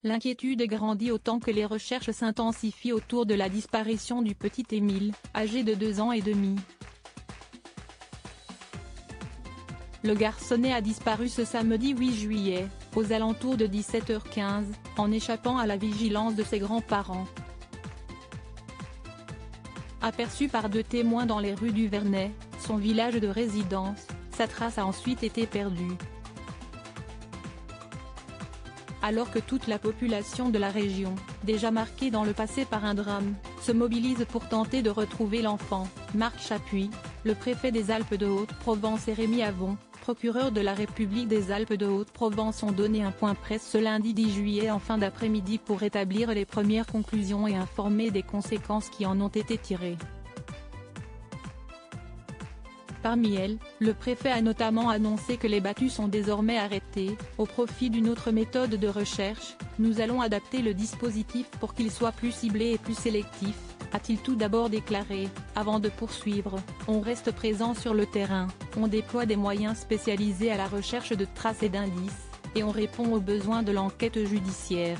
L'inquiétude grandit autant que les recherches s'intensifient autour de la disparition du petit Émile, âgé de 2 ans et demi. Le garçonnet a disparu ce samedi 8 juillet, aux alentours de 17h15, en échappant à la vigilance de ses grands-parents. Aperçu par 2 témoins dans les rues du Vernet, son village de résidence, sa trace a ensuite été perdue. Alors que toute la population de la région, déjà marquée dans le passé par un drame, se mobilise pour tenter de retrouver l'enfant, Marc Chapuis, le préfet des Alpes de Haute-Provence et Rémi Avon, procureur de la République des Alpes de Haute-Provence ont donné un point presse ce lundi 10 juillet en fin d'après-midi pour établir les premières conclusions et informer des conséquences qui en ont été tirées. Parmi elles, le préfet a notamment annoncé que les battus sont désormais arrêtés, au profit d'une autre méthode de recherche. Nous allons adapter le dispositif pour qu'il soit plus ciblé et plus sélectif, a-t-il tout d'abord déclaré, avant de poursuivre. On reste présent sur le terrain, on déploie des moyens spécialisés à la recherche de traces et d'indices, et on répond aux besoins de l'enquête judiciaire.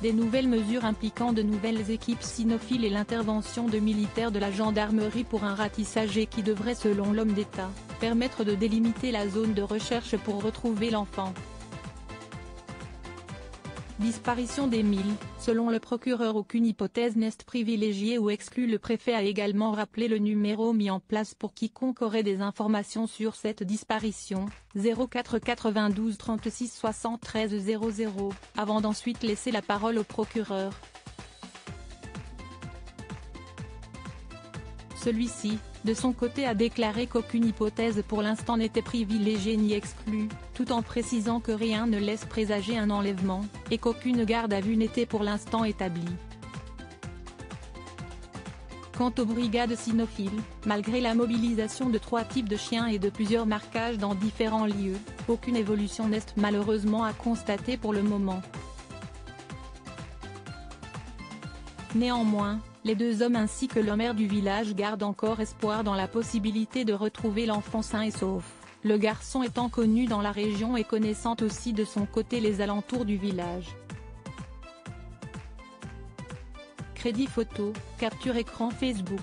Des nouvelles mesures impliquant de nouvelles équipes cynophiles et l'intervention de militaires de la gendarmerie pour un ratissage et qui devrait selon l'homme d'État, permettre de délimiter la zone de recherche pour retrouver l'enfant. Disparition d'Émile, selon le procureur aucune hypothèse n'est privilégiée ou exclue. Le préfet a également rappelé le numéro mis en place pour quiconque aurait des informations sur cette disparition, 04 92 36 73 00, avant d'ensuite laisser la parole au procureur. Celui-ci, de son côté a déclaré qu'aucune hypothèse pour l'instant n'était privilégiée ni exclue, tout en précisant que rien ne laisse présager un enlèvement, et qu'aucune garde à vue n'était pour l'instant établie. Quant aux brigades cynophiles, malgré la mobilisation de 3 types de chiens et de plusieurs marquages dans différents lieux, aucune évolution n'est malheureusement à constater pour le moment. Néanmoins, les 2 hommes ainsi que le maire du village gardent encore espoir dans la possibilité de retrouver l'enfant sain et sauf, le garçon étant connu dans la région et connaissant aussi de son côté les alentours du village. Crédit photo, capture écran Facebook.